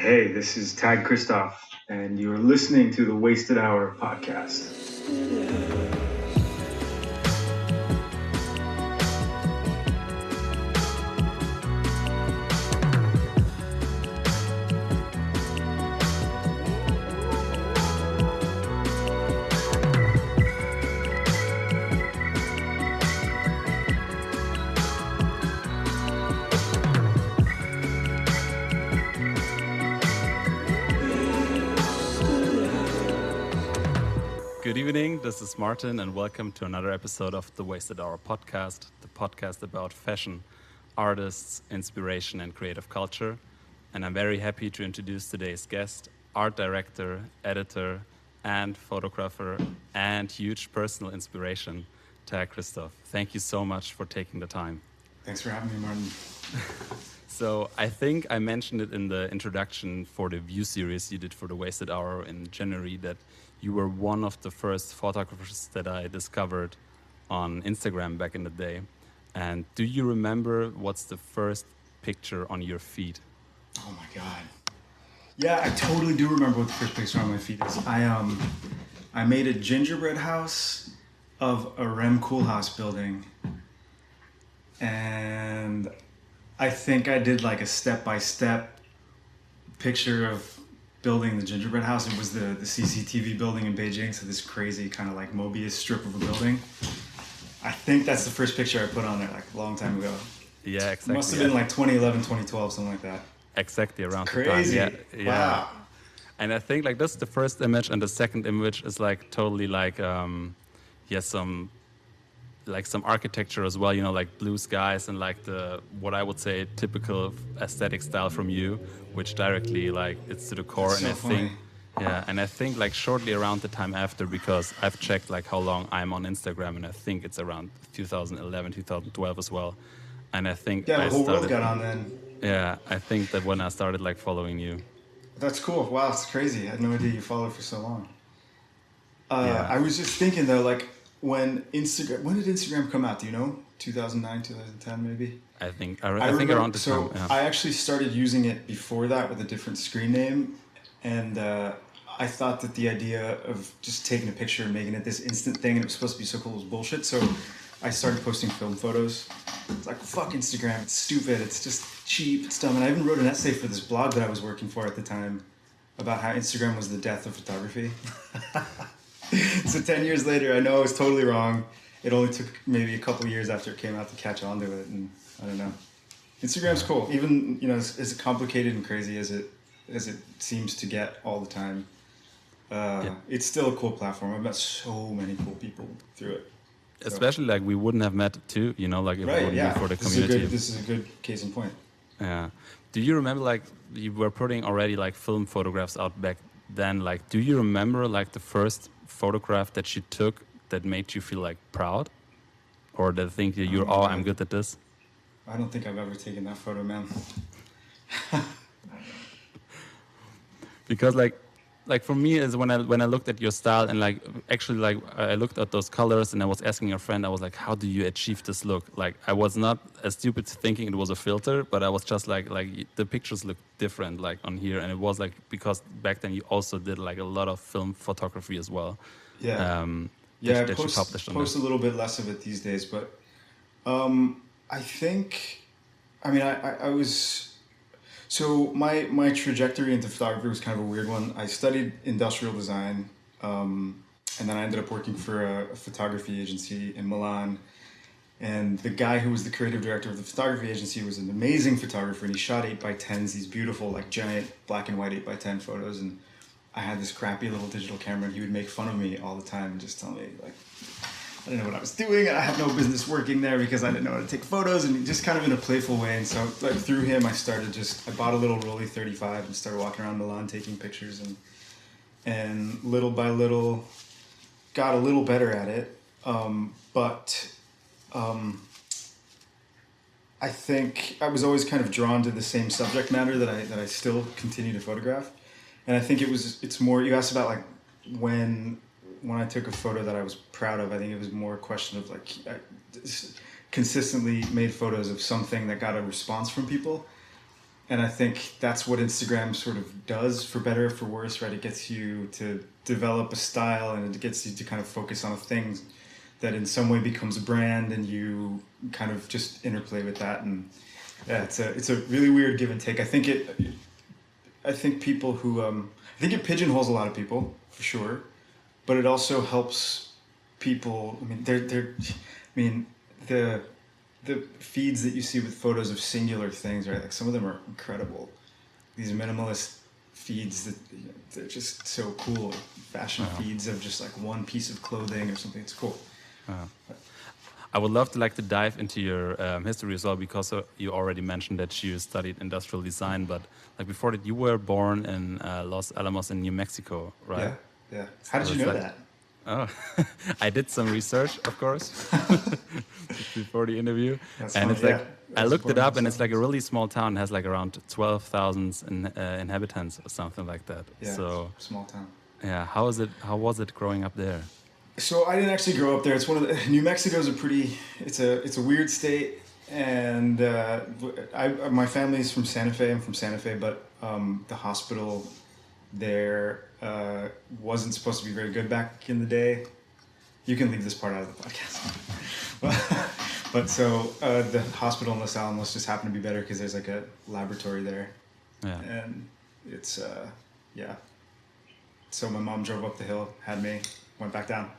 Hey, this is Tag Christof, and you're listening to the Wasted Hour podcast. Good evening, this is Martin, and welcome to another episode of the Wasted Hour podcast, the podcast about fashion, artists, inspiration, and creative culture. And I'm very happy to introduce today's guest, art director, editor, and photographer, and huge personal inspiration, Tag Christof. Thank you so much for taking the time. Thanks for having me, Martin. So I think I mentioned it in the introduction for the View series you did for the Wasted Hour in January that you were one of the first photographers that I discovered on Instagram back in the day. And do you remember what's the first picture on your feed? Oh my God. Yeah, I totally do remember what the first picture on my feed is. I made a gingerbread house of a Rem Koolhaas building, and I think I did like a step-by-step picture of building the gingerbread house. It was the CCTV building in Beijing, so this crazy kind of like Mobius strip of a building. I think that's the first picture I put on there like a long time ago. Yeah, exactly. It must have been like 2011, 2012, something like that. Exactly around Crazy. the time. Yeah. Wow. And I think like that's the first image, and the second image is like totally like some architecture as well, you know, like blue skies and like the what I would say typical aesthetic style from you, which directly like it's to the core. That's and so I think funny. and I think like shortly around the time after, because I've checked like how long I'm on Instagram, and I think it's around 2011, 2012 as well. And I think Yeah, I the whole world started, got on then. yeah, I think that when I started like following you. That's cool. Wow, it's crazy. I had no idea you followed for so long. Yeah. I was just thinking though, like when did Instagram come out? Do you know? 2009, 2010 maybe? I think remember, around the so time. Yeah. I actually started using it before that with a different screen name, and I thought that the idea of just taking a picture and making it this instant thing, and it was supposed to be so cool, was bullshit. So I started posting film photos. It's like, fuck Instagram, it's stupid, it's just cheap, it's dumb. And I even wrote an essay for this blog that I was working for at the time about how Instagram was the death of photography. So 10 years later, I know I was totally wrong. It only took maybe a couple years after it came out to catch on to it, and I don't know. Instagram's cool, even, you know, as complicated and crazy as it seems to get all the time. It's still a cool platform. I've met so many cool people through it. So. Especially like we wouldn't have met too, you know, like if it wouldn't be for the community. This is a good case in point. Yeah. Do you remember like you were putting already like film photographs out back then? Like, do you remember like the first photograph that you took that made you feel like proud, or that think that you're I'm good at this? I don't think I've ever taken that photo, man. Because like for me is when I looked at your style, and like actually like I looked at those colors, and I was asking a friend, I was like, how do you achieve this look? Like I was not as stupid thinking it was a filter, but I was just like the pictures look different like on here, and it was like because back then you also did like a lot of film photography as well. Yeah. Yeah, I post a little bit less of it these days, but I think, I mean, I was. So my trajectory into photography was kind of a weird one. I studied industrial design, and then I ended up working for a photography agency in Milan. And the guy who was the creative director of the photography agency was an amazing photographer, and he shot 8x10s, these beautiful, like giant black and white 8x10 photos. And I had this crappy little digital camera, and he would make fun of me all the time and just tell me, like, I didn't know what I was doing, and I had no business working there because I didn't know how to take photos, and just kind of in a playful way. And so, like, through him, I bought a little Rolly 35 and started walking around Milan taking pictures, and little by little, got a little better at it. But I think I was always kind of drawn to the same subject matter that I still continue to photograph. And I think it's more, you asked about like when I took a photo that I was proud of. I think it was more a question of like, I consistently made photos of something that got a response from people. and I think that's what Instagram sort of does, for better or for worse, right? It gets you to develop a style, and it gets you to kind of focus on a thing that in some way becomes a brand, and you kind of just interplay with that. And yeah, it's a really weird give and take. I think people who I think it pigeonholes a lot of people for sure, but it also helps people. I mean, the feeds that you see with photos of singular things, right? Like some of them are incredible. These minimalist feeds that, they're just so cool. Fashion feeds of just like one piece of clothing or something. It's cool. I would love to to dive into your history as well, because you already mentioned that you studied industrial design, but like before that, you were born in Los Alamos in New Mexico, right? Yeah. How did you know that? Oh, I did some research, of course, before the interview. That's and funny. it's like, I I was looked born it in up, Los and it's like a Alamos. really small town. It has like around 12,000 inhabitants or something like that. Yeah, So, small town. yeah, how was it growing up there? So I didn't actually grow up there. It's one of the New Mexico's it's a weird state, and my family's from Santa Fe. I'm from Santa Fe, but the hospital there wasn't supposed to be very good back in the day. You can leave this part out of the podcast. But so the hospital in Los Alamos just happened to be better because there's like a laboratory there, and it's yeah. So my mom drove up the hill, had me, went back down.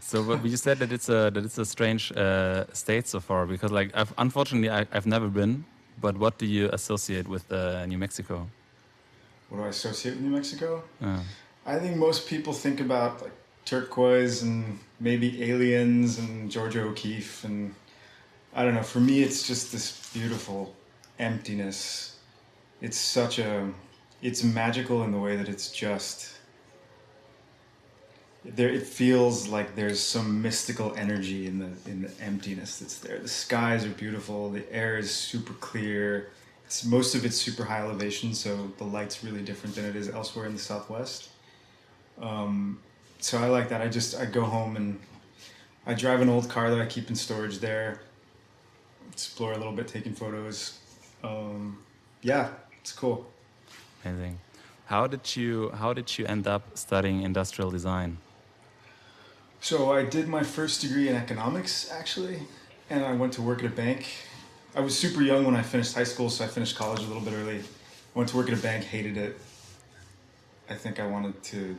So, but you said that it's a strange state so far, because like unfortunately I've never been. But what do you associate with New Mexico? What do I associate with New Mexico? I think most people think about like turquoise and maybe aliens and Georgia O'Keeffe, and I don't know. For me, it's just this beautiful emptiness. It's magical in the way that it's just there. It feels like there's some mystical energy in the emptiness that's there. The skies are beautiful. The air is super clear. Most of it's super high elevation, so the light's really different than it is elsewhere in the Southwest. So I like that. I go home and I drive an old car that I keep in storage there. Explore a little bit, taking photos. Yeah, it's cool. Amazing. How did you end up studying industrial design? So I did my first degree in economics, actually, and I went to work at a bank. I was super young when I finished high school, so I finished college a little bit early. I went to work at a bank, hated it. I think I wanted to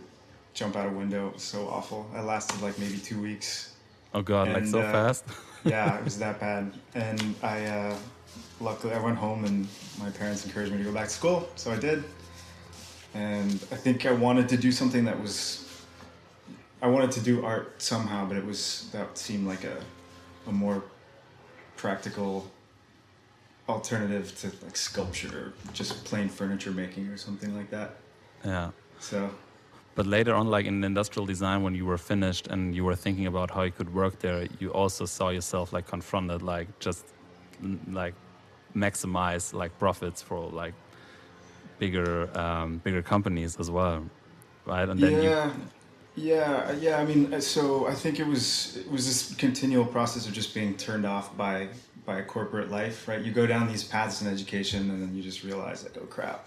jump out a window. It was so awful. I lasted like maybe 2 weeks. Oh God, like so fast? Yeah, it was that bad. And luckily I went home and my parents encouraged me to go back to school, so I did. And I think I wanted to do something I wanted to do art somehow, but that seemed like a more practical alternative to like sculpture or just plain furniture making or something like that. Yeah. So. But later on, like in industrial design, when you were finished and you were thinking about how you could work there, you also saw yourself like confronted, like just like maximize like profits for like bigger companies as well, right? And then Yeah. I mean, so I think it was this continual process of just being turned off by corporate life, right? You go down these paths in education, and then you just realize like, oh crap,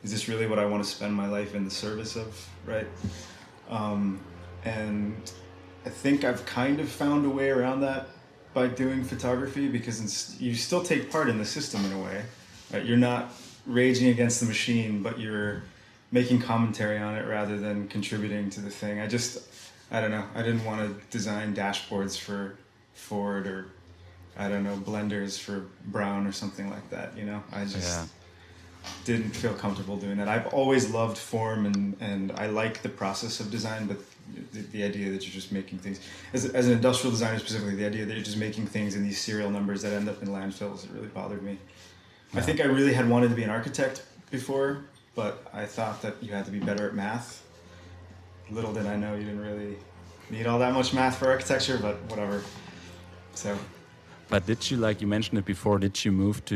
is this really what I want to spend my life in the service of, right? And I think I've kind of found a way around that by doing photography, because you still take part in the system in a way, right? You're not raging against the machine, but you're making commentary on it rather than contributing to the thing. I don't know. I didn't want to design dashboards for Ford, or I don't know, blenders for Brown or something like that. You know, I just didn't feel comfortable doing that. I've always loved form, and I like the process of design, but the idea that you're just making things as an industrial designer, specifically the idea that you're just making things in these serial numbers that end up in landfills, it really bothered me. I think I really had wanted to be an architect before, but I thought that you had to be better at math. Little did I know you didn't really need all that much math for architecture, but whatever. So. But did you, like you mentioned it before, did you move to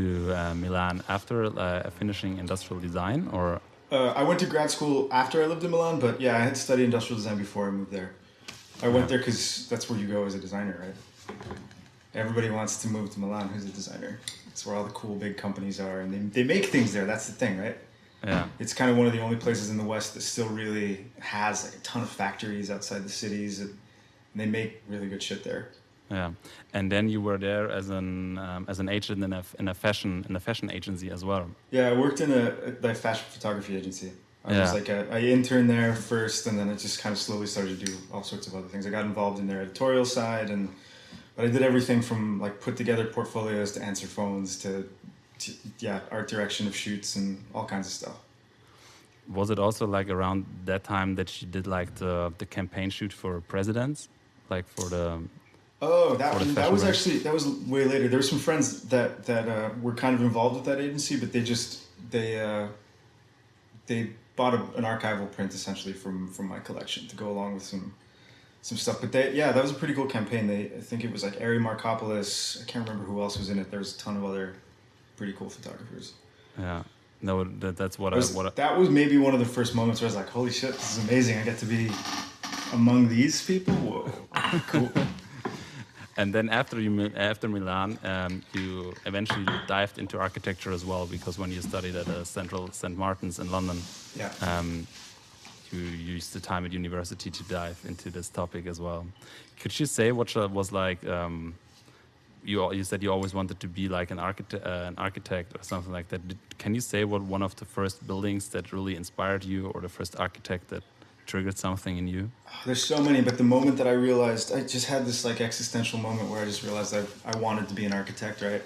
Milan after finishing industrial design, or? I went to grad school after I lived in Milan, but yeah, I had studied industrial design before I moved there. I went there because that's where you go as a designer, right? Everybody wants to move to Milan who's a designer. It's where all the cool big companies are, and they make things there. That's the thing, right? Yeah. It's kind of one of the only places in the West that still really has like a ton of factories outside the cities, and they make really good shit there. Yeah, and then you were there as an agent in a fashion agency as well. Yeah, I worked in a fashion photography agency. I was like I interned there first, and then it just kind of slowly started to do all sorts of other things. I got involved in their editorial side, but I did everything from like put together portfolios to answer phones to art direction of shoots and all kinds of stuff. Was it also like around that time that you did like the campaign shoot for presidents, like for the? Oh, that was way later. There were some friends that were kind of involved with that agency, but they bought an archival print essentially from my collection to go along with some stuff. But that was a pretty cool campaign. I think it was like Ari Markopoulos. I can't remember who else was in it. There was a ton of other pretty cool photographers. Yeah, no, that's what that was maybe one of the first moments where I was like, holy shit, this is amazing. I get to be among these people. Whoa, cool. And then after Milan, you eventually dived into architecture as well, because when you studied at Central St. Martin's in London, you used the time at university to dive into this topic as well. Could you say what was like? You said you always wanted to be like an architect or something like that. Can you say what one of the first buildings that really inspired you, or the first architect that triggered something in you? There's so many, but the moment that I realized, I just had this like existential moment where I just realized I wanted to be an architect, right?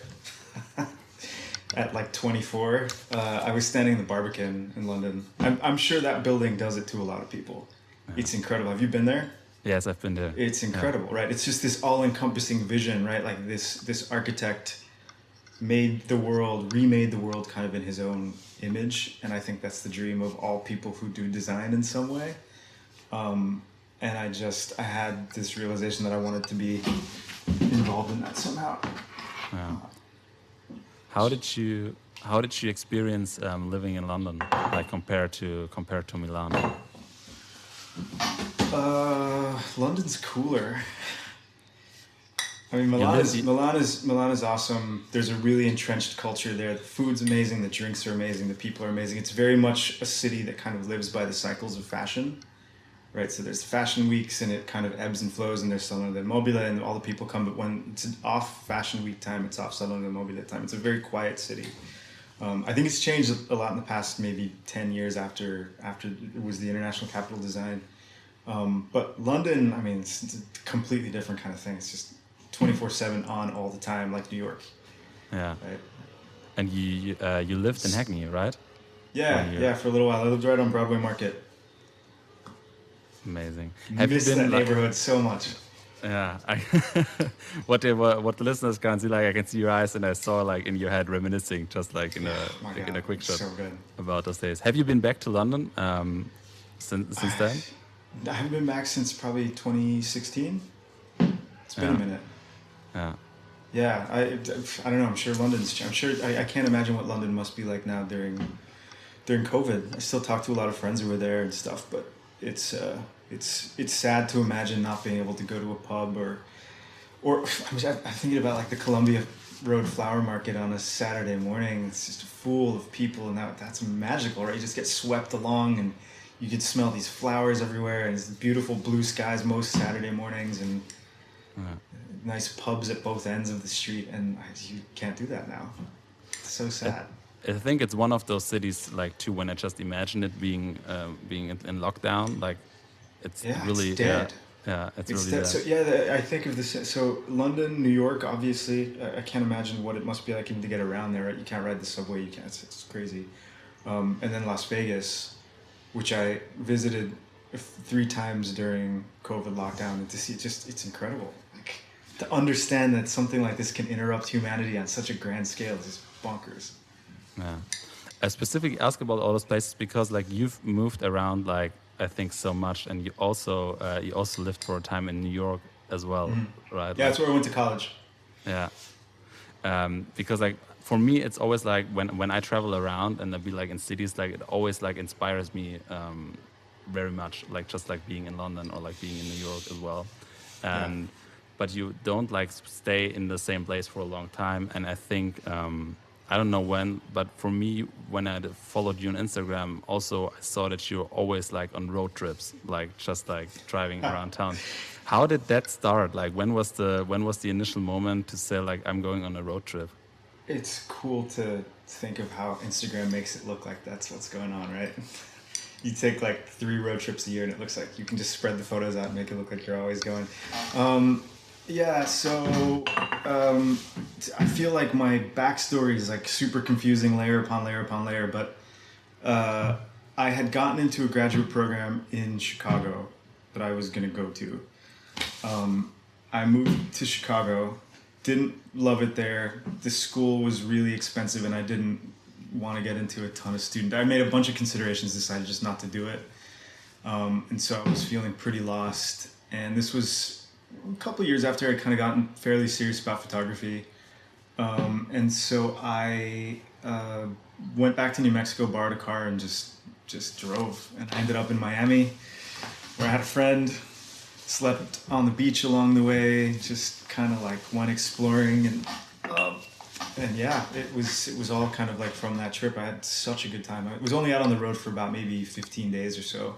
At like 24, I was standing in the Barbican in London. I'm sure that building does it to a lot of people. Yeah. It's incredible. Have you been there? Yes, I've been there. It's incredible, right? It's just this all-encompassing vision, right? Like this architect remade the world kind of in his own image, and I think that's the dream of all people who do design in some way. And I had this realization that I wanted to be involved in that somehow. Yeah. How did you experience living in London, like compared to Milan? London's cooler. I mean, Milan is awesome. There's a really entrenched culture there. The food's amazing. The drinks are amazing. The people are amazing. It's very much a city that kind of lives by the cycles of fashion, right? So there's fashion weeks, and it kind of ebbs and flows, and there's Salone del Mobile, and all the people come. But when it's off fashion week time, it's off Salone del Mobile time. It's a very quiet city. I think it's changed a lot in the past maybe 10 years after it was the international capital of design. But London, I mean, it's a completely different kind of thing. It's just 24/7 on all the time, like New York. Yeah. Right? And you lived in Hackney, right? Yeah, for a little while. I lived right on Broadway Market. Amazing. Have you been that neighborhood so much? Yeah. What the listeners can't see, like I can see your eyes, and I saw like in your head reminiscing, just like in a quick shot so good. about those days. Have you been back to London since then? I haven't been back since probably 2016. It's been a minute. Yeah. Yeah, I don't know. I'm sure I can't imagine what London must be like now during COVID. I still talk to a lot of friends who were there and stuff, but it's sad to imagine not being able to go to a pub or I'm thinking about like the Columbia Road Flower Market on a Saturday morning. It's just full of people, and that's magical, right? You just get swept along, and you could smell these flowers everywhere, and it's beautiful blue skies most Saturday mornings, and nice pubs at both ends of the street, and you can't do that now. It's so sad. I think it's one of those cities, like too, when I just imagine it being in lockdown, like it's really dead. It's really dead. dead. So I think of this. So London, New York, obviously, I can't imagine what it must be like even to get around there. Right? You can't ride the subway. You can't. It's crazy. And then Las Vegas, which I visited 3 times during COVID lockdown, and to see it's incredible. Like, to understand that something like this can interrupt humanity on such a grand scale is just bonkers. Yeah, I specifically ask about all those places because like you've moved around, like I think so much, and you also lived for a time in New York as well, right? Yeah, that's where I went to college. Yeah, because like for me, it's always like when I travel around and I be like in cities, like it always like inspires me very much, like just like being in London or like being in New York as well, and but you don't like stay in the same place for a long time. And I think I don't know when, but for me, when I followed you on Instagram, also I saw that you're always like on road trips, like just like driving around town. How did that start? Like when was the initial moment to say like I'm going on a road trip? It's cool to think of how Instagram makes it look like that's what's going on, right? You take like 3 road trips a year and it looks like you can just spread the photos out and make it look like you're always going. Yeah, so I feel like my backstory is like super confusing, layer upon layer upon layer, but I had gotten into a graduate program in Chicago that I was going to go to. I moved to Chicago, didn't love it there. The school was really expensive and I didn't want to get into a ton of student. I made a bunch of considerations, decided just not to do it. And so I was feeling pretty lost. And this was a couple of years after I'd kind of gotten fairly serious about photography. And so I went back to New Mexico, borrowed a car, and just drove. And I ended up in Miami, where I had a friend, slept on the beach along the way, just kind of like went exploring. And yeah, it was all kind of like from that trip. I had such a good time. I was only out on the road for about maybe 15 days or so.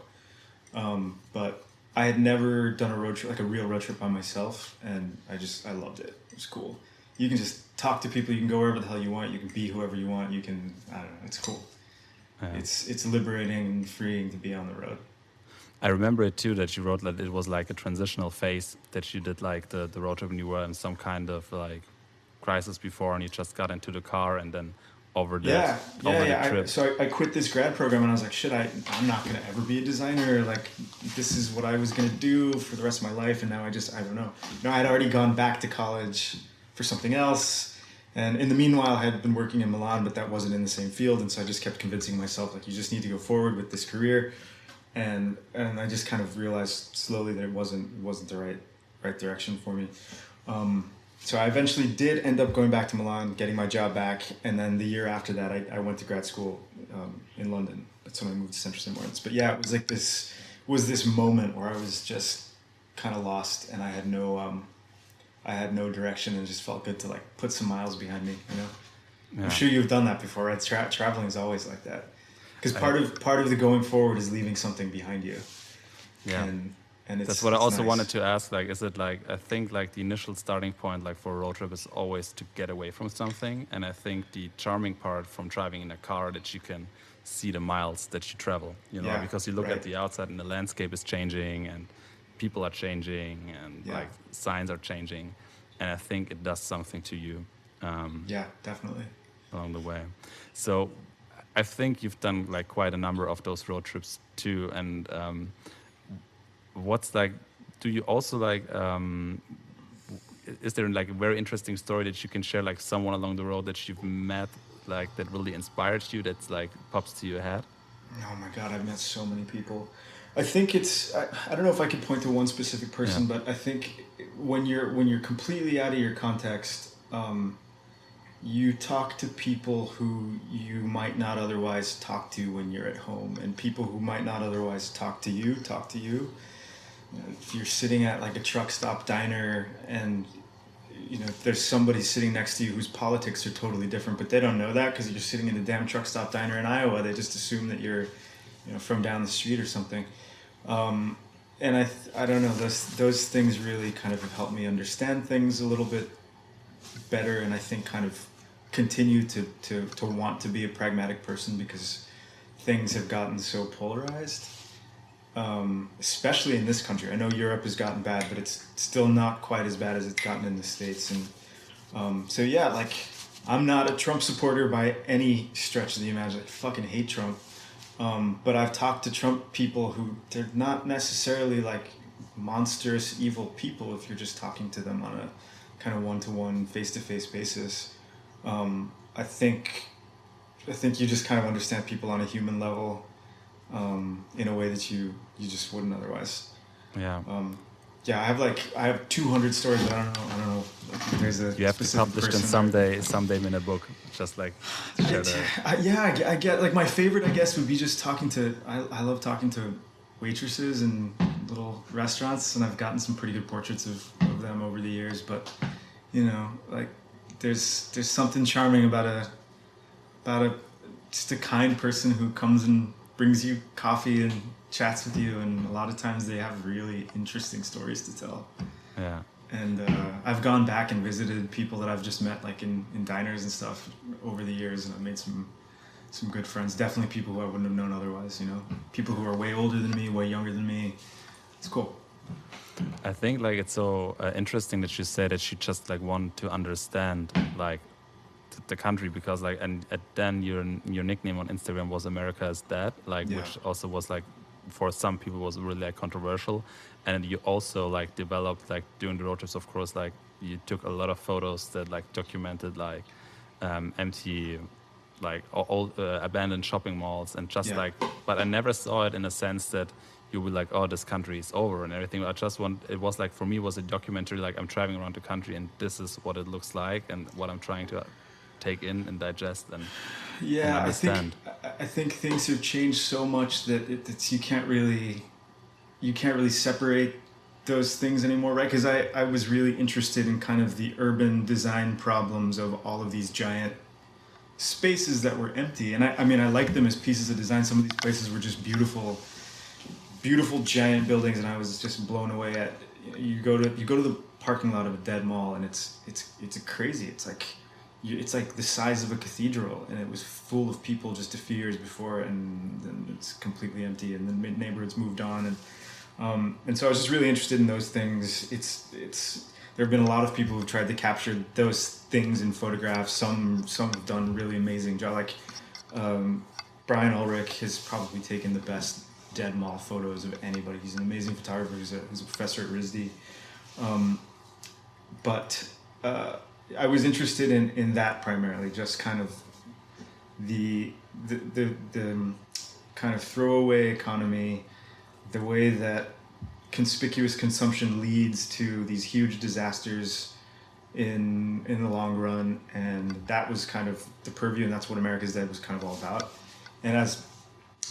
But I had never done a road trip, like a real road trip by myself, and I loved it. It was cool. You can just talk to people, you can go wherever the hell you want, you can be whoever you want, you can, I don't know, it's cool. Yeah. It's liberating and freeing to be on the road. I remember it too, that you wrote that it was like a transitional phase, that you did like the road trip and you were in some kind of like crisis before and you just got into the car and then over the trip. So I quit this grad program and I was like, shit, I'm not going to ever be a designer. Like, this is what I was going to do for the rest of my life. And now I don't know. I'd already gone back to college for something else. And in the meanwhile, I had been working in Milan, but that wasn't in the same field. And so I just kept convincing myself, like, you just need to go forward with this career. And I just kind of realized slowly that it wasn't the right direction for me. So I eventually did end up going back to Milan, getting my job back, and then the year after that, I went to grad school in London. That's when I moved to Central St. Lawrence. But yeah, it was like this moment where I was just kind of lost, and I had no direction, and it just felt good to like put some miles behind me. You know, yeah. I'm sure you've done that before, right? Traveling is always like that. Because part of the going forward is leaving something behind you. Yeah. And that's what I also wanted to ask. Like, is it like, I think like the initial starting point, like for a road trip, is always to get away from something. And I think the charming part from driving in a car that you can see the miles that you travel, you know, because you look at the outside and the landscape is changing and people are changing and like signs are changing. And I think it does something to you. Yeah, definitely. Along the way. So I think you've done like quite a number of those road trips too. And what's like, do you also like, is there like a very interesting story that you can share, like someone along the road that you've met, like that really inspired you, that's like pops to your head? Oh my God, I've met so many people. I think I don't know if I could point to one specific person, but I think when you're completely out of your context, you talk to people who you might not otherwise talk to when you're at home, and people who might not otherwise talk to you. You know, if you're sitting at like a truck stop diner and you know there's somebody sitting next to you whose politics are totally different, but they don't know that because you're sitting in a damn truck stop diner in Iowa. They just assume that you're, you know, from down the street or something. And I don't know, those things really kind of have helped me understand things a little bit better, and I think kind of continue to want to be a pragmatic person because things have gotten so polarized, especially in this country. I know Europe has gotten bad, but it's still not quite as bad as it's gotten in the States. And so yeah, like I'm not a Trump supporter by any stretch of the imagination. I fucking hate Trump. But I've talked to Trump people who they're not necessarily like monstrous evil people if you're just talking to them on a kind of one-to-one, face-to-face basis. I think you just kind of understand people on a human level in a way that you just wouldn't otherwise. Yeah. Yeah, I have 200 stories, but I don't know. Like, there's a you have to publish them someday in a book, just like share I get like my favorite, I guess, would be just talking to. I love talking to waitresses and little restaurants, and I've gotten some pretty good portraits of them over the years. But like there's something charming about a just a kind person who comes and brings you coffee and chats with you, and a lot of times they have really interesting stories to tell. Yeah. And I've gone back and visited people that I've just met like in diners and stuff over the years, and I've made some good friends. Definitely people who I wouldn't have known otherwise, people who are way older than me, way younger than me. It's cool. I think like it's so interesting that you say that you just like want to understand like the country, because like and then your nickname on Instagram was America's Dad, like Yeah. which also was like for some people was really like controversial. And you also like developed like during the road trips, of course, like you took a lot of photos that like documented like empty like old abandoned shopping malls and just Yeah. like, but I never saw it in a sense that you were like, oh, this country is over and everything. I just it was like, for me, it was a documentary, like I'm traveling around the country and this is what it looks like and what I'm trying to take in and digest and understand. I think things have changed so much that you can't really separate those things anymore, right? Because I was really interested in kind of the urban design problems of all of these giant spaces that were empty, and I mean I like them as pieces of design. Some of these places were just beautiful giant buildings, and I was just blown away at. You go to the parking lot of a dead mall, and it's crazy. It's like the size of a cathedral, and it was full of people just a few years before, and then it's completely empty, and the neighborhoods moved on, and so I was just really interested in those things. There have been a lot of people who've tried to capture those things in photographs. Some have done really amazing job. Like Brian Ulrich has probably taken the best dead mall photos of anybody. He's an amazing photographer. He's a professor at RISD. But I was interested in that primarily, just kind of the kind of throwaway economy, the way that conspicuous consumption leads to these huge disasters in the long run, and that was kind of the purview, and that's what America's Dead was kind of all about. And as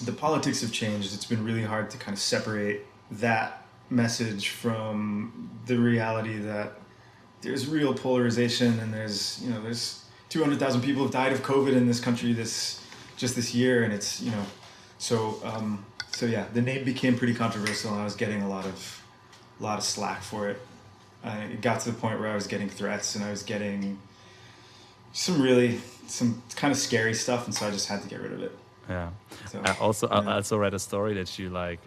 the politics have changed, it's been really hard to kind of separate that message from the reality that there's real polarization, and there's 200,000 people have died of COVID in this country this year, and it's so yeah, the name became pretty controversial, and I was getting a lot of slack for it. It got to the point where I was getting threats, and I was getting some kind of scary stuff, and so I just had to get rid of it. Yeah. So, I also read a story that you like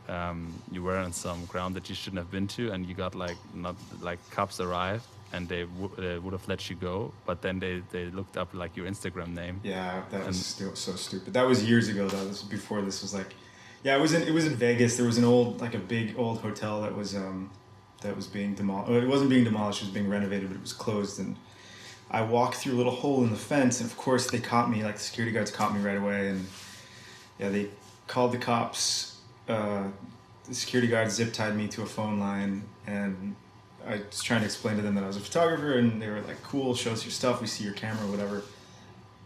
you were on some ground that you shouldn't have been to, and you got like not like cops arrived and they would have let you go, but then they looked up like your Instagram name. Yeah, that was so stupid. That was years ago. That was before this was like. Yeah, it was in Vegas. There was a big old hotel that was being demolished. It wasn't being demolished; it was being renovated, but it was closed. And I walked through a little hole in the fence, and of course they caught me. Like the security guards caught me right away, and yeah, they called the cops. The security guards zip tied me to a phone line, and I was trying to explain to them that I was a photographer, and they were like, "Cool, show us your stuff. We see your camera, whatever."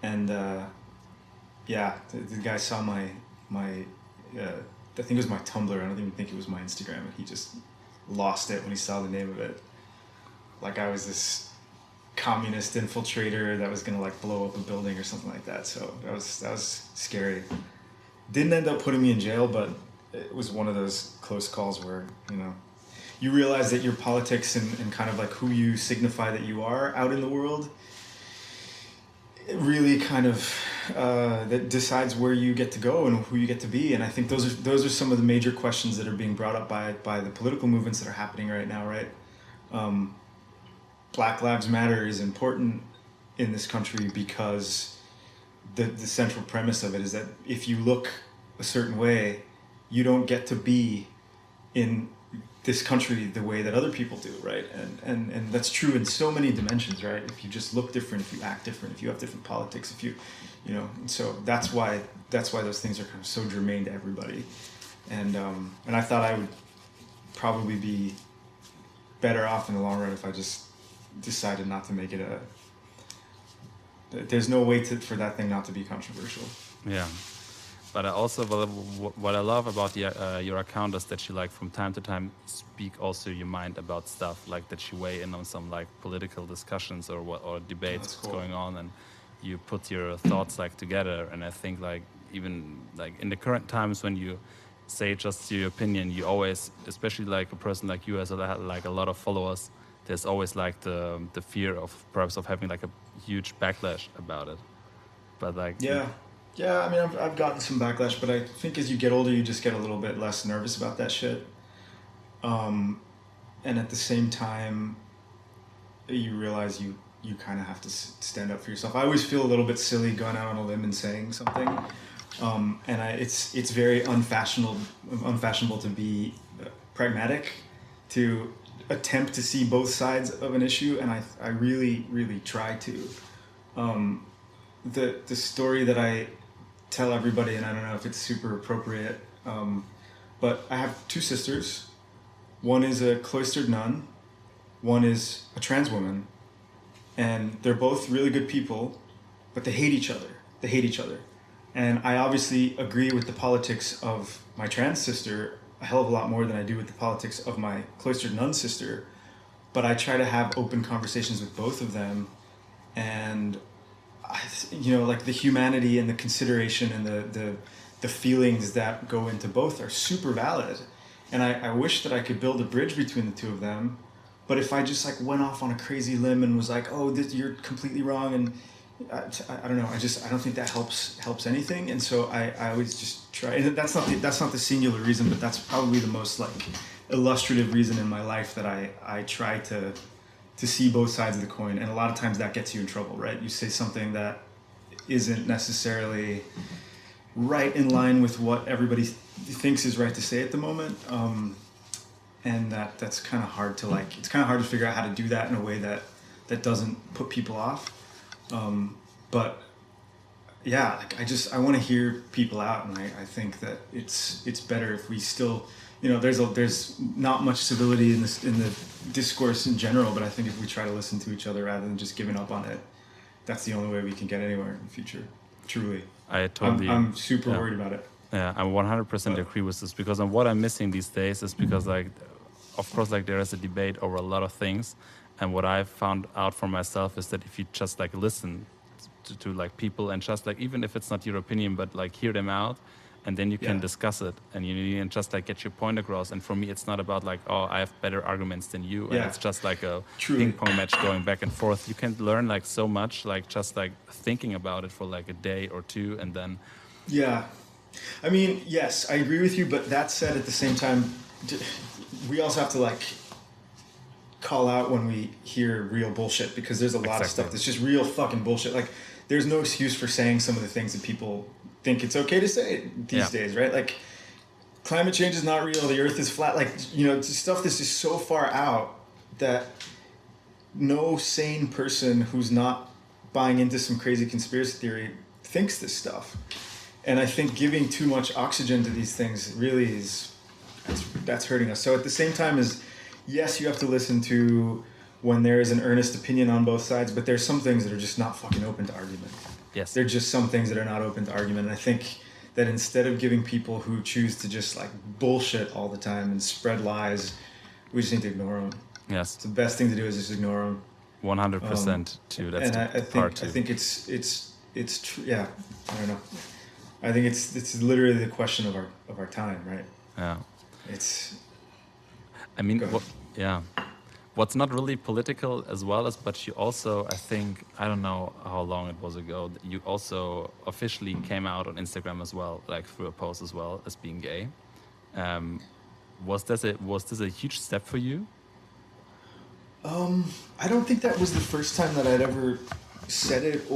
And yeah, the guy saw my. I think it was my Tumblr. I don't even think it was my Instagram. And he just lost it when he saw the name of it. Like I was this communist infiltrator that was gonna like blow up a building or something like that. So that was scary. Didn't end up putting me in jail, but it was one of those close calls where you realize that your politics and kind of like who you signify that you are out in the world, it really kind of that decides where you get to go and who you get to be. And I think those are some of the major questions that are being brought up by the political movements that are happening right now, right? Black Lives Matter is important in this country because the central premise of it is that if you look a certain way, you don't get to be in this country the way that other people do, right? And that's true in so many dimensions, right? If you just look different, if you act different, if you have different politics, if you and so that's why those things are kind of so germane to everybody. And I thought I would probably be better off in the long run if I just decided not to make it there's no way for that thing not to be controversial. Yeah. but I also what I love about your account is that you like from time to time speak also your mind about stuff, like that you weigh in on some like political discussions or debates That's what's cool. going on, and you put your thoughts like together. And I think like even like in the current times when you say just your opinion, you always, especially like a person like you has like a lot of followers, there's always like the fear of perhaps of having like a huge backlash about it. But like Yeah. Yeah, I mean, I've gotten some backlash, but I think as you get older, you just get a little bit less nervous about that shit. And at the same time, you realize you kind of have to stand up for yourself. I always feel a little bit silly going out on a limb and saying something, and it's very unfashionable to be pragmatic, to attempt to see both sides of an issue, and I really try to. The story that I tell everybody, and I don't know if it's super appropriate, but I have two sisters. One is a cloistered nun, one is a trans woman, and they're both really good people, but they hate each other. They hate each other. And I obviously agree with the politics of my trans sister a hell of a lot more than I do with the politics of my cloistered nun sister, but I try to have open conversations with both of them, and like the humanity and the consideration and the feelings that go into both are super valid. And I wish that I could build a bridge between the two of them. But if I just like went off on a crazy limb and was like, oh, you're completely wrong, and I don't know, I don't think that helps anything. And so I always just try, and that's not the singular reason, but that's probably the most like illustrative reason in my life that I try to see both sides of the coin. And a lot of times that gets you in trouble, right? You say something that isn't necessarily right in line with what everybody thinks is right to say at the moment, and that's kind of hard to like. It's kind of hard to figure out how to do that in a way that doesn't put people off. But yeah, like I want to hear people out, and I think that it's better if we still, there's not much civility in the discourse in general, but I think if we try to listen to each other rather than just giving up on it, that's the only way we can get anywhere in the future. Truly. I totally. I'm super worried about it. Yeah, I 100% agree with this, because what I'm missing these days is because like, of course, like there is a debate over a lot of things, and what I've found out for myself is that if you just like listen to like people and just like, even if it's not your opinion, but like hear them out, and then you can discuss it, and you can just like get your point across. And for me, it's not about like, oh, I have better arguments than you, and it's just like a ping pong match going back and forth. You can learn like so much, like just like thinking about it for like a day or two, and then I mean, yes, I agree with you, but that said, at the same time, we also have to like call out when we hear real bullshit, because there's a lot of stuff that's just real fucking bullshit. Like, there's no excuse for saying some of the things that people think it's okay to say these days, right? Like, climate change is not real, the earth is flat, like, stuff that's just so far out that no sane person who's not buying into some crazy conspiracy theory thinks this stuff. And I think giving too much oxygen to these things really that's hurting us. So at the same time as, yes, you have to listen to when there is an earnest opinion on both sides, but there's some things that are just not fucking open to argument. Yes. There are just some things that are not open to argument. And I think that instead of giving people who choose to just like bullshit all the time and spread lies, we just need to ignore them. Yes. So the best thing to do is just ignore them. 100% too. That's and the part too. I think it's true. Yeah. I don't know. I think it's literally the question of our time, right? Yeah. I mean, what's not really political as well as, but you also, I think, I don't know how long it was ago, you also officially came out on Instagram as well, like through a post as well, as being gay. Was this a huge step for you? I don't think that was the first time that I'd ever said it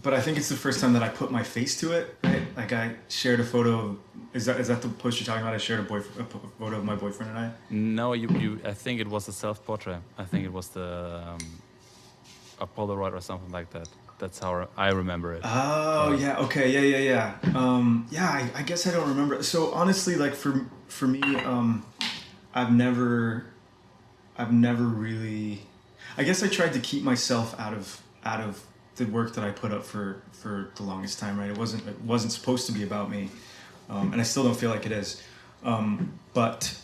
but I think it's the first time that I put my face to it, right? Like, I shared a photo of, is that the post you're talking about? I shared a photo of my boyfriend and I? No, you I think it was a self-portrait. I think it was a Polaroid or something like that. That's how I remember it. Oh, yeah. Okay. Yeah. I guess I don't remember. So honestly, like for me, I've never really, I guess I tried to keep myself out of the work that I put up for the longest time, right? It wasn't supposed to be about me, and I still don't feel like it is. But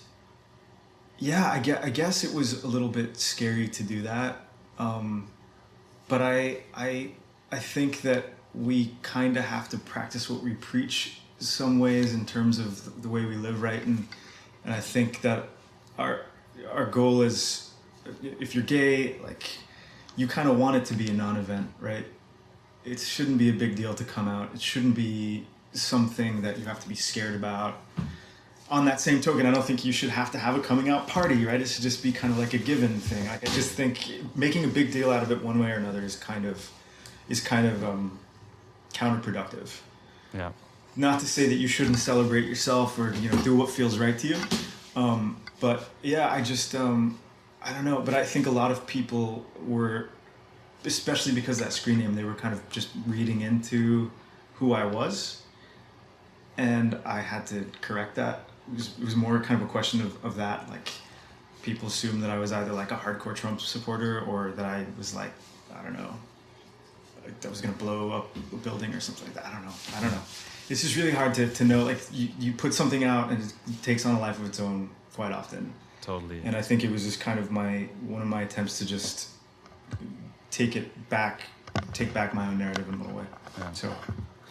yeah, I guess it was a little bit scary to do that. But I think that we kind of have to practice what we preach some ways in terms of the way we live, right? And I think that our goal is, if you're gay, like, you kind of want it to be a non-event, right? It shouldn't be a big deal to come out. It shouldn't be something that you have to be scared about. On that same token, I don't think you should have to have a coming out party, right? It should just be kind of like a given thing. Like, I just think making a big deal out of it one way or another is kind of counterproductive. Yeah. Not to say that you shouldn't celebrate yourself or, you know, do what feels right to you. But yeah, I just, I don't know. But I think a lot of people were, especially because of that screen name, they were kind of just reading into who I was. And I had to correct that. It was more kind of a question of that. Like, people assumed that I was either like a hardcore Trump supporter or that I was like, I don't know, like I was going to blow up a building or something like that. I don't know. It's just really hard to know. Like, you put something out and it takes on a life of its own quite often. Totally. And I think it was just kind of one of my attempts to just take back my own narrative in a little way. Yeah. So,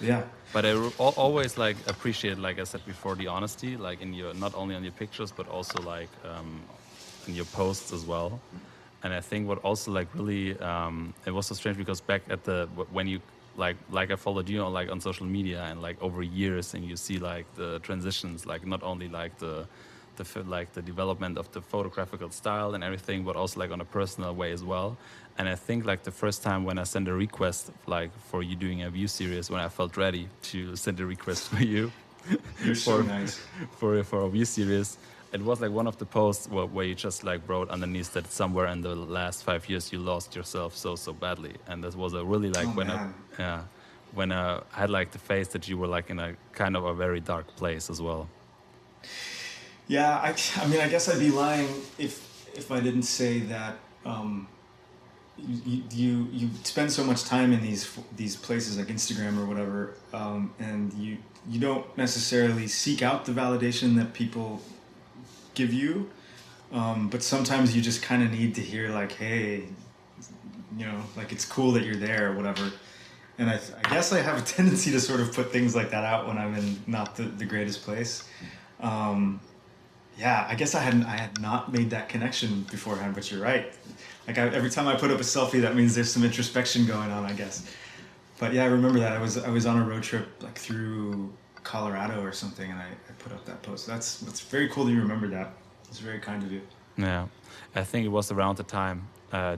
yeah. But I always like appreciate, like I said before, the honesty, like in your, not only on your pictures, but also like in your posts as well. And I think what also like really, it was so strange because back at when you like I followed you on like on social media and like over years, and you see like the transitions, like not only like the development of the photographical style and everything, but also like on a personal way as well. And I think like the first time when I sent a request like for you doing a view series, when I felt ready to send a request for you, You're so nice. for a view series, it was like one of the posts where you just like wrote underneath that somewhere in the last 5 years you lost yourself so badly. And this was a really like when I had like the face that you were like in a kind of a very dark place as well. Yeah, I mean, I guess I'd be lying if I didn't say that you spend so much time in these places like Instagram or whatever, and you don't necessarily seek out the validation that people give you, but sometimes you just kind of need to hear like, hey, you know, like, it's cool that you're there or whatever. And I guess I have a tendency to sort of put things like that out when I'm in not the greatest place. Yeah, I guess I had not made that connection beforehand, but you're right. Like, every time I put up a selfie, that means there's some introspection going on, I guess. But yeah, I remember that I was on a road trip like through Colorado or something, and I put up that post. That's very cool that you remember that. It's very kind of you. Yeah, I think it was around the time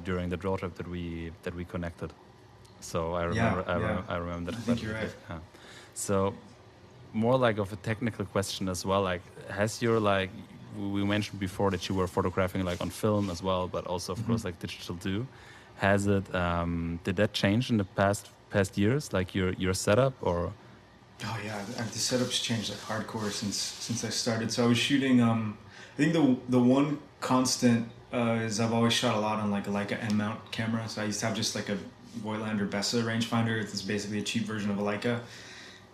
during the road trip that we connected. So I remember. I remember that. I think you're right. Yeah. So, more like of a technical question as well. Like, has your like we mentioned before that you were photographing like on film as well, but also of course like digital too. Has it did that change in the past years, like your setup or? Oh yeah, the setup's changed like hardcore since I started. So I was shooting. I think the one constant is I've always shot a lot on like a Leica M mount camera. So I used to have just like a Voigtlander Bessa rangefinder. It's basically a cheap version of a Leica.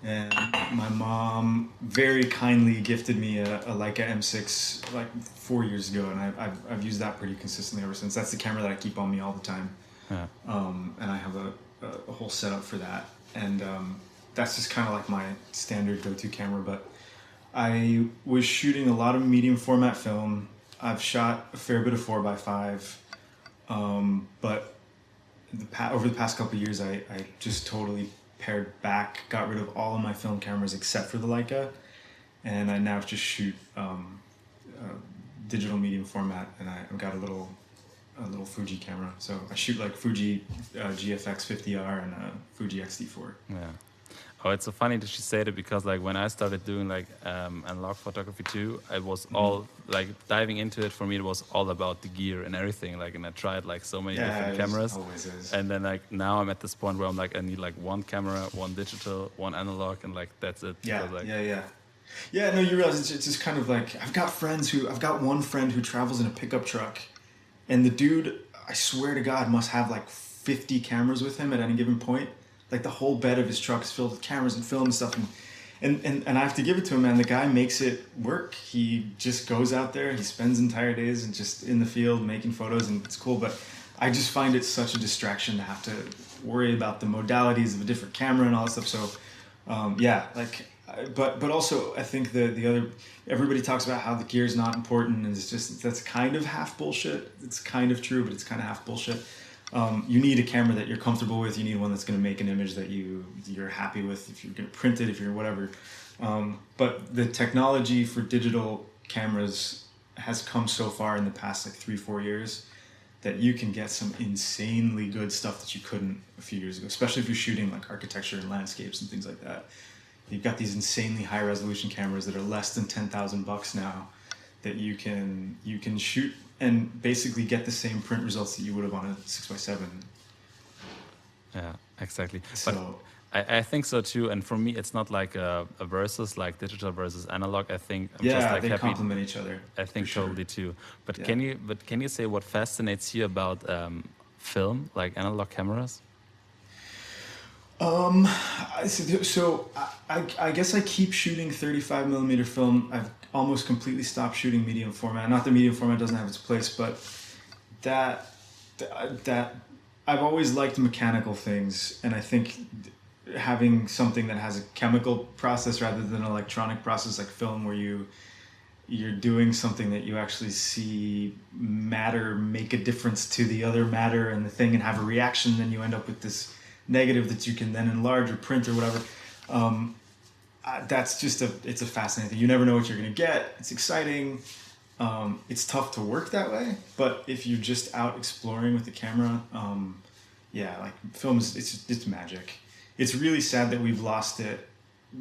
And my mom very kindly gifted me a Leica M6 like 4 years ago, and I've used that pretty consistently ever since. That's the camera that I keep on me all the time. Yeah. And I have a whole setup for that, and that's just kind of like my standard go-to camera. But I was shooting a lot of medium format film. I've shot a fair bit of 4x5, but over the past couple of years, I just totally pared back, got rid of all of my film cameras except for the Leica, and I now just shoot digital medium format, and I've got a little Fuji camera. So I shoot like Fuji GFX 50R and a Fuji XT4. Yeah. Oh, it's so funny that you say that, because like when I started doing like analog photography too, I was all like diving into it. For me, it was all about the gear and everything. Like, and I tried like so many different cameras. Always is. And then like now I'm at this point where I'm like, I need like one camera, one digital, one analog, and like that's it. Yeah, so, like, yeah. No, you realize it's just kind of like I've got one friend who travels in a pickup truck, and the dude, I swear to God, must have like 50 cameras with him at any given point. Like the whole bed of his truck is filled with cameras and film and stuff. And I have to give it to him, man. The guy makes it work. He just goes out there. He spends entire days and just in the field making photos, and it's cool. But I just find it such a distraction to have to worry about the modalities of a different camera and all that stuff. So, but also I think the other, everybody talks about how the gear is not important, and it's just, that's kind of half bullshit. It's kind of true, but it's kind of half bullshit. You need a camera that you're comfortable with. You need one that's going to make an image that you're happy with. If you're going to print it, if you're whatever. But the technology for digital cameras has come so far in the past like 3-4 years that you can get some insanely good stuff that you couldn't a few years ago, especially if you're shooting like architecture and landscapes and things like that. You've got these insanely high resolution cameras that are less than $10,000 now that you can shoot and basically get the same print results that you would have on a 6x7. Yeah, exactly. So, but I think so too. And for me, it's not like a versus, like digital versus analog. I think I'm yeah, just like they happy. complement each other. I think sure. totally too. But Yeah. can you say what fascinates you about film, like analog cameras? So I guess I keep shooting 35 millimeter film. I've almost completely stopped shooting medium format. Not that medium format doesn't have its place, but that I've always liked mechanical things, and I think having something that has a chemical process rather than an electronic process like film, where you're doing something that you actually see matter make a difference to the other matter and the thing and have a reaction, then you end up with this negative that you can then enlarge or print or whatever. That's just it's a fascinating thing. You never know what you're going to get. It's exciting. It's tough to work that way, but if you're just out exploring with the camera, like film is, it's magic. It's really sad that we've lost it.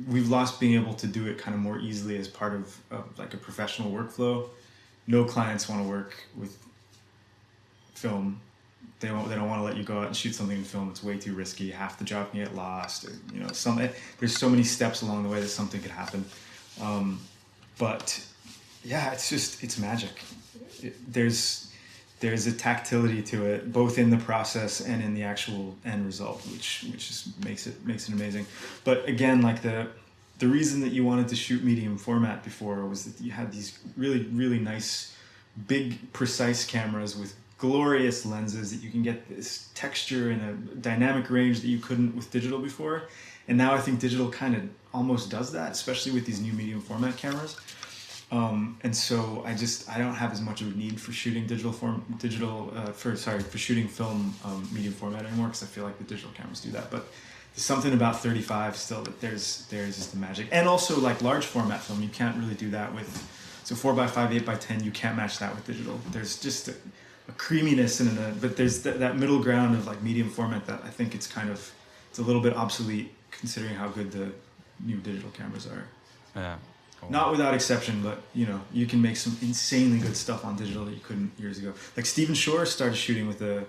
We've lost being able to do it kind of more easily as part of like a professional workflow. No clients want to work with film. They don't want to let you go out and shoot something in film. It's way too risky. Half the job can get lost. Or, there's so many steps along the way that something could happen. But yeah, it's magic. There's a tactility to it, both in the process and in the actual end result, which just makes it amazing. But again, like the reason that you wanted to shoot medium format before was that you had these really, really nice, big, precise cameras with glorious lenses that you can get this texture and a dynamic range that you couldn't with digital before. And now I think digital kind of almost does that, especially with these new medium format cameras. And so I don't have as much of a need for shooting for shooting film medium format anymore, because I feel like the digital cameras do that. But there's something about 35 still that there's just the magic. And also like large format film, you can't really do that with, so 4x5, 8x10, you can't match that with digital. There's just a creaminess but there's that middle ground of like medium format that I think it's a little bit obsolete considering how good the new digital cameras are. Yeah. Cool. Not without exception, but you can make some insanely good stuff on digital that you couldn't years ago. Like Stephen Shore started shooting with a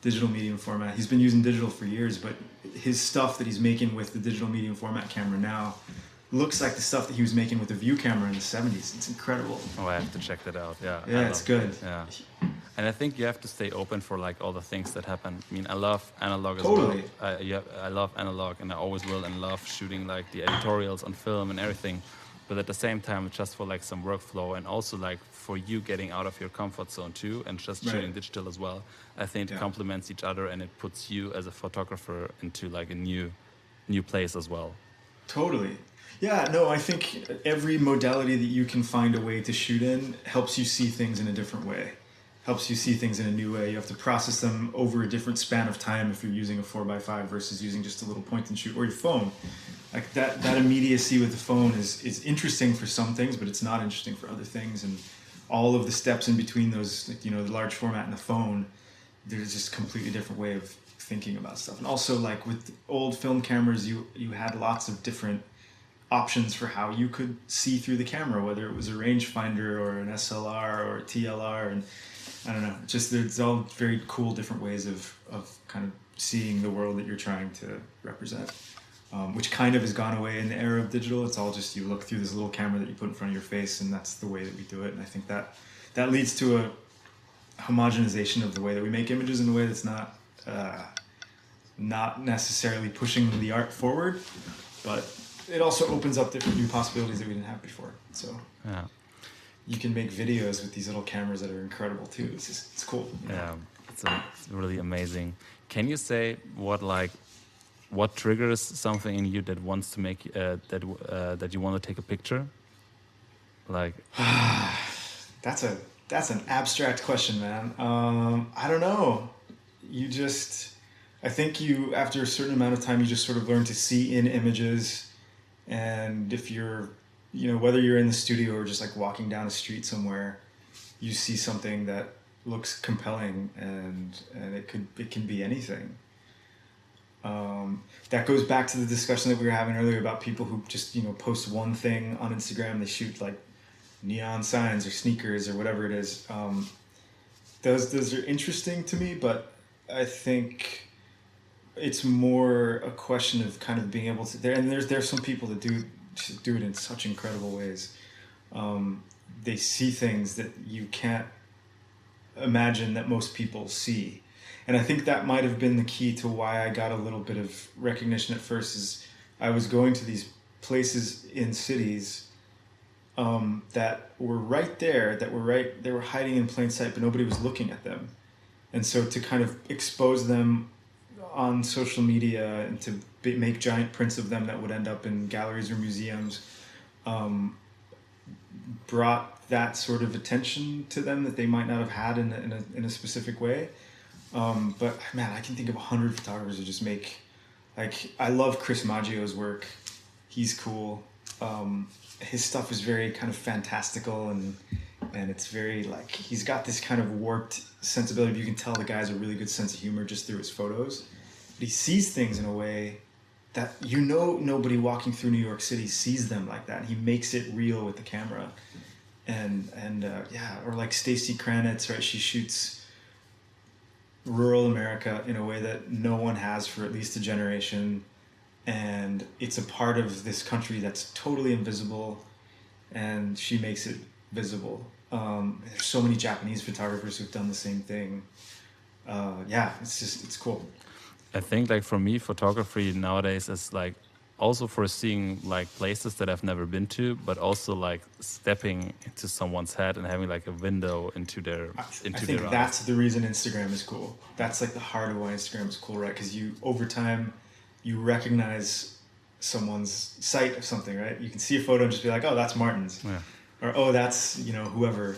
digital medium format. He's been using digital for years, but his stuff that he's making with the digital medium format camera now looks like the stuff that he was making with the View camera in the 70s. It's incredible. Oh, I have to check that out. Yeah. Yeah, it's good. Yeah. And I think you have to stay open for like all the things that happen. I mean, I love analog as Totally. well. I love analog, and I always will, and love shooting like the editorials on film and everything. But at the same time, just for like some workflow, and also like for you getting out of your comfort zone too, and just shooting digital as well. I think it complements each other, and it puts you as a photographer into like a new place as well. Totally. Yeah, no, I think every modality that you can find a way to shoot in helps you see things in a different way. Helps you see things in a new way. You have to process them over a different span of time if you're using a 4x5 versus using just a little point and shoot, or your phone. Like that immediacy with the phone is interesting for some things, but it's not interesting for other things. And all of the steps in between those, like, the large format and the phone, there's just a completely different way of thinking about stuff. And also, like with old film cameras, you had lots of different options for how you could see through the camera, whether it was a rangefinder or an SLR or a TLR, and I don't know, just there's all very cool different ways of kind of seeing the world that you're trying to represent, which kind of has gone away in the era of digital. It's all just you look through this little camera that you put in front of your face, and that's the way that we do it. And I think that leads to a homogenization of the way that we make images in a way that's not not necessarily pushing the art forward, but it also opens up different new possibilities that we didn't have before. So Yeah. you can make videos with these little cameras that are incredible too. It's cool. Yeah, it's really amazing. Can you say what triggers something in you that wants to make that you want to take a picture? Like, That's an abstract question, man. I don't know. You just, I think you, after a certain amount of time, you just sort of learn to see in images. And if you're, whether you're in the studio or just like walking down a street somewhere, you see something that looks compelling, and it can be anything. That goes back to the discussion that we were having earlier about people who just, post one thing on Instagram. They shoot like neon signs or sneakers or whatever it is. Those are interesting to me, but I think it's more a question of kind of being able to there's some people that do it in such incredible ways. They see things that you can't imagine that most people see. And I think that might have been the key to why I got a little bit of recognition at first. Is I was going to these places in cities that were right there, they were hiding in plain sight, but nobody was looking at them. And so to kind of expose them on social media and to make giant prints of them that would end up in galleries or museums brought that sort of attention to them that they might not have had in a specific way. But man, I can think of 100 photographers who just make, like, I love Chris Maggio's work. He's cool. His stuff is very kind of fantastical and it's very like, he's got this kind of warped sensibility. You can tell the guy has a really good sense of humor just through his photos. But he sees things in a way that, nobody walking through New York City sees them like that. He makes it real with the camera. Or like Stacy Kranitz, right? She shoots rural America in a way that no one has for at least a generation, and it's a part of this country that's totally invisible, and she makes it visible. There's so many Japanese photographers who've done the same thing. It's cool. I think like for me, photography nowadays is like also for seeing like places that I've never been to, but also like stepping into someone's head and having like a window into their I think their that's eyes. the reason Instagram is cool. That's like the heart of why Instagram is cool, right? Because over time, you recognize someone's sight of something, right? You can see a photo and just be like, oh, that's Martin's. Yeah. Or, oh, that's, whoever.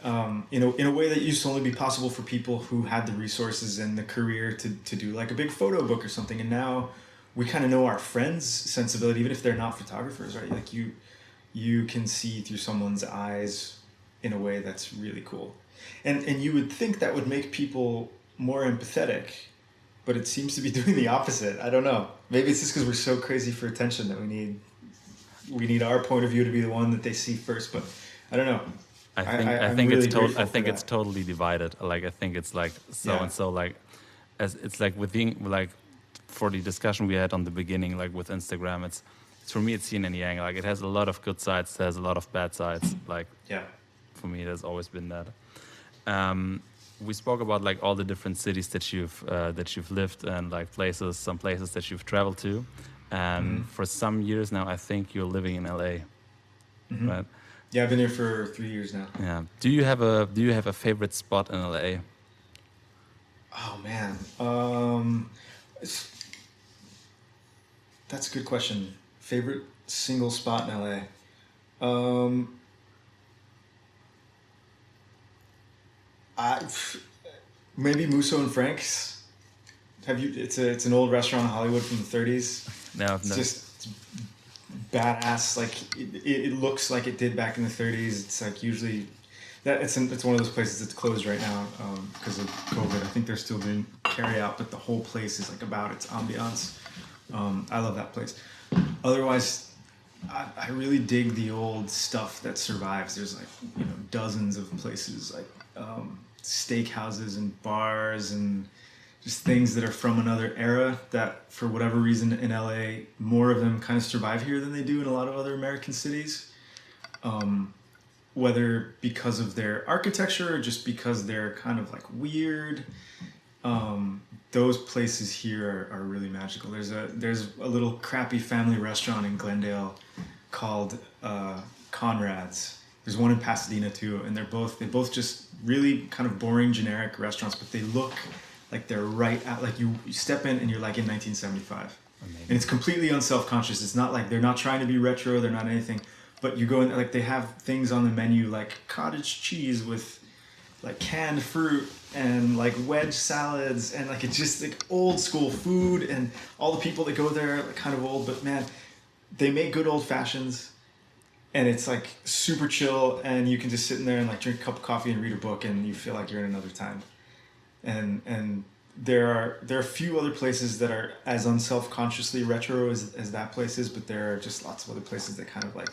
In a way that used to only be possible for people who had the resources and the career to do like a big photo book or something. And now we kind of know our friends' sensibility, even if they're not photographers, right? Like you can see through someone's eyes in a way that's really cool. And you would think that would make people more empathetic, but it seems to be doing the opposite. I don't know. Maybe it's just because we're so crazy for attention that we need our point of view to be the one that they see first. But I don't know. I think it's totally divided. Like I think it's like and so like as it's like within like for the discussion we had on the beginning, like with Instagram, it's for me it's yin and yang. Like it has a lot of good sides, it has a lot of bad sides. Like for me, it has always been that. We spoke about like all the different cities that you've lived and like some places that you've traveled to, and for some years now, I think you're living in LA, right? Yeah, I've been here for 3 years now. Yeah. Do you have a favorite spot in LA? Oh man, that's a good question. Favorite single spot in LA? Maybe Musso and Frank's. Have you? It's an old restaurant in Hollywood from the 30s. No, It's badass. Like it looks like it did back in the 30s. It's like usually that it's one of those places that's closed right now because of COVID. I think they're still doing carry out, but the whole place is like about its ambiance. I love that place. Otherwise, I really dig the old stuff that survives. There's like dozens of places like steakhouses and bars and just things that are from another era that for whatever reason in LA, more of them kind of survive here than they do in a lot of other American cities. Whether because of their architecture or just because they're kind of like weird. those places here are really magical. There's a little crappy family restaurant in Glendale called Conrad's. There's one in Pasadena too, and they both just really kind of boring, generic restaurants, but they look like they're right at, like you step in and you're like in 1975. Amazing. And it's completely unself-conscious. It's not like they're not trying to be retro, they're not anything, but you go in, like they have things on the menu like cottage cheese with like canned fruit and like wedge salads, and like it's just like old school food, and all the people that go there are like kind of old, but man, they make good old fashions, and it's like super chill, and you can just sit in there and like drink a cup of coffee and read a book, and you feel like you're in another time. And there are a few other places that are as unself-consciously retro as that place is, but there are just lots of other places that kind of like,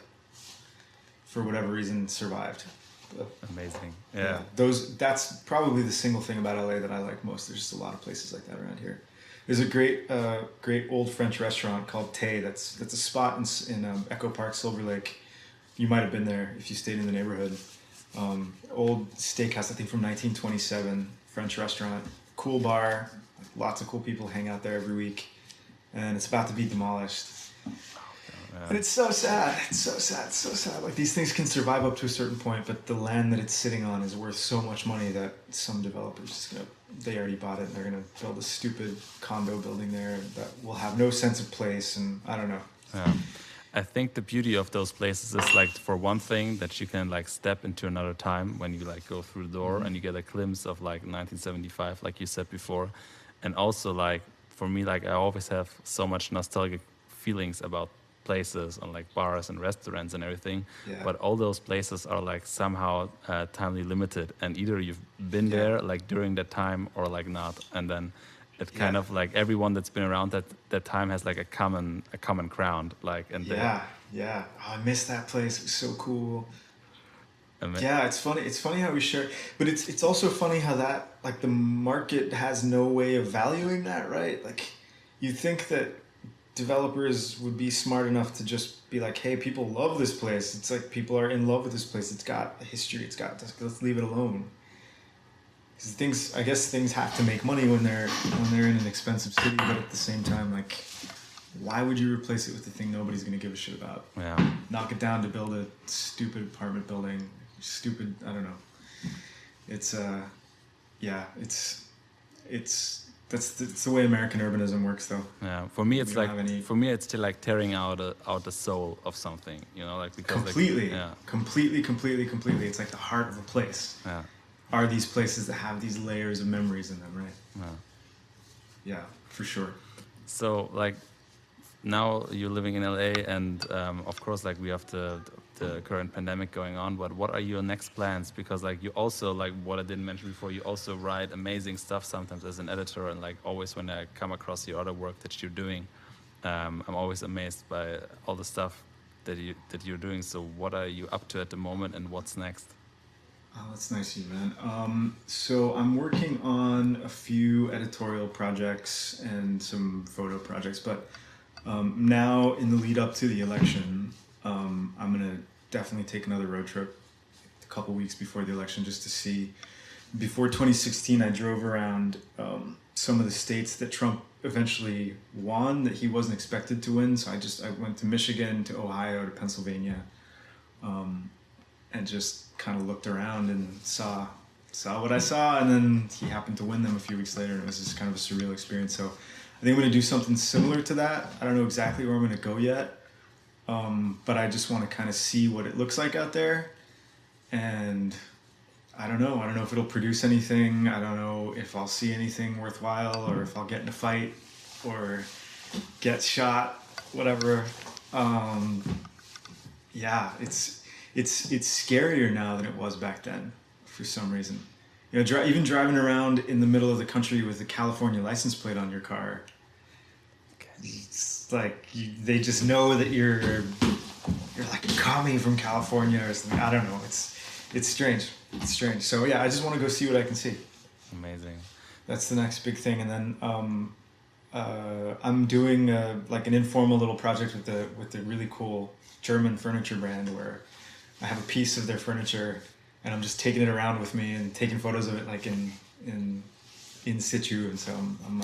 for whatever reason, survived. But, amazing. Yeah. That's probably the single thing about LA that I like most. There's just a lot of places like that around here. There's a great old French restaurant called Tay. That's a spot in Echo Park, Silver Lake. You might have been there if you stayed in the neighborhood. Old steakhouse, I think from 1927, French restaurant. Cool bar, lots of cool people hang out there every week, and it's about to be demolished. And it's so sad. It's so sad. It's so sad. Like these things can survive up to a certain point, but the land that it's sitting on is worth so much money that some developers they already bought it and they're gonna build a stupid condo building there that will have no sense of place, and I don't know. Yeah. I think the beauty of those places is like, for one thing, that you can like step into another time when you like go through the door, and you get a glimpse of like 1975, like you said before. And also like for me, like I always have so much nostalgic feelings about places and like bars and restaurants and everything. Yeah. But all those places are like somehow timely limited, and either you've been there like during that time or like not, and then it kind of like everyone that's been around that time has like a common ground, like, and oh, I miss that place. It was so cool. Yeah, it's funny how we share, but it's also funny how that, like, the market has no way of valuing that, right? Like, you think that developers would be smart enough to just be like, hey, people love this place. It's like people are in love with this place. It's got a history. Let's leave it alone. I guess things have to make money when they're in an expensive city, but at the same time, like, why would you replace it with the thing nobody's gonna give a shit about? Yeah. Knock it down to build a stupid apartment building. I don't know. It's that's the way American urbanism works, though. Yeah. For me, it's still like tearing out the soul of something, you know, like, because completely, like, completely. It's like the heart of a place. Yeah. Are these places that have these layers of memories in them, right? Yeah. Yeah, for sure. So, like, now you're living in LA, and of course, like, we have the current pandemic going on. But what are your next plans? Because, like, you also, like, what I didn't mention before, you also write amazing stuff sometimes as an editor, and like always when I come across your other work that you're doing, I'm always amazed by all the stuff that you're doing. So, what are you up to at the moment, and what's next? Oh, that's nice of you, man. So I'm working on a few editorial projects and some photo projects, but now in the lead up to the election, I'm gonna definitely take another road trip a couple weeks before the election, just to see. Before 2016, I drove around some of the states that Trump eventually won, that he wasn't expected to win. So I went to Michigan, to Ohio, to Pennsylvania, and just kind of looked around and saw what I saw, and then he happened to win them a few weeks later, and it was just kind of a surreal experience. So I think I'm going to do something similar to that. I don't know exactly where I'm going to go yet, but I just want to kind of see what it looks like out there, and I don't know if it'll produce anything. I don't know if I'll see anything worthwhile, or if I'll get in a fight or get shot, whatever. It's scarier now than it was back then, for some reason. You know, even driving around in the middle of the country with a California license plate on your car, it's like they just know that you're like a commie from California or something. I don't know. It's strange. It's strange. So yeah, I just want to go see what I can see. Amazing. That's the next big thing, and then I'm doing like an informal little project with the really cool German furniture brand, where I have a piece of their furniture and I'm just taking it around with me and taking photos of it, like in in situ, and so I'm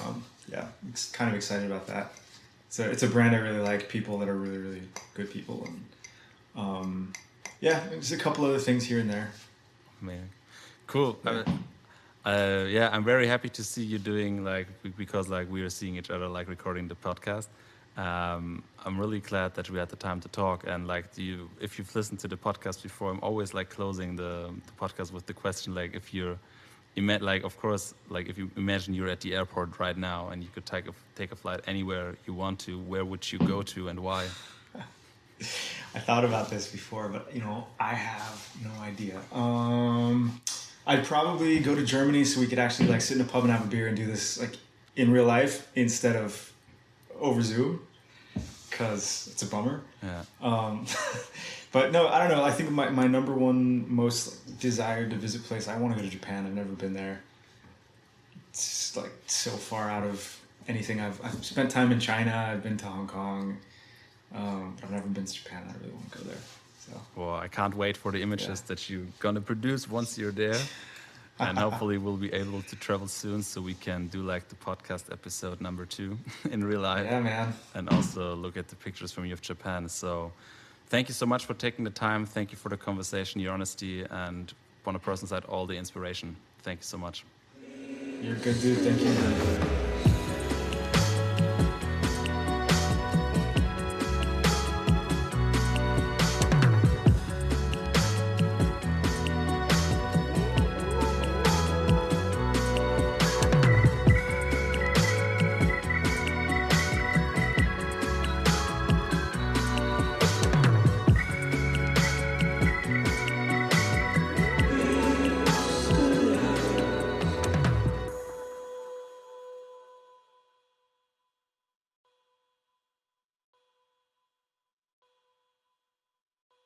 yeah, kind of excited about that. So it's a brand I really like. People that are really, really good people, and yeah, there's a couple other things here and there. Amazing. Cool. Yeah. Yeah, I'm very happy to see you doing like because like we are seeing each other like recording the podcast. I'm really glad that we had the time to talk, and like if you've listened to the podcast before, I'm always like closing the podcast with the question like if you're like of course like if you imagine you're at the airport right now and you could take a flight anywhere you want to, where would you go to and why? I thought about this before, but I have no idea. I'd probably go to Germany so we could actually like sit in a pub and have a beer and do this like in real life instead of over Zoom, because it's a bummer. Yeah. But no, I don't know. I think my number one most desired to visit place, I want to go to Japan. I've never been there. It's like so far out of anything. I've spent time in China. I've been to Hong Kong. But I've never been to Japan. I really want to go there. So. Well, I can't wait for the images that you're gonna produce once you're there, and hopefully we'll be able to travel soon so we can do like the podcast episode number 2 in real life. Yeah, man. And also look at the pictures from you of Japan. So, thank you so much for taking the time. Thank you for the conversation, your honesty, and on a personal side, all the inspiration. Thank you so much. You're a good dude. Thank you.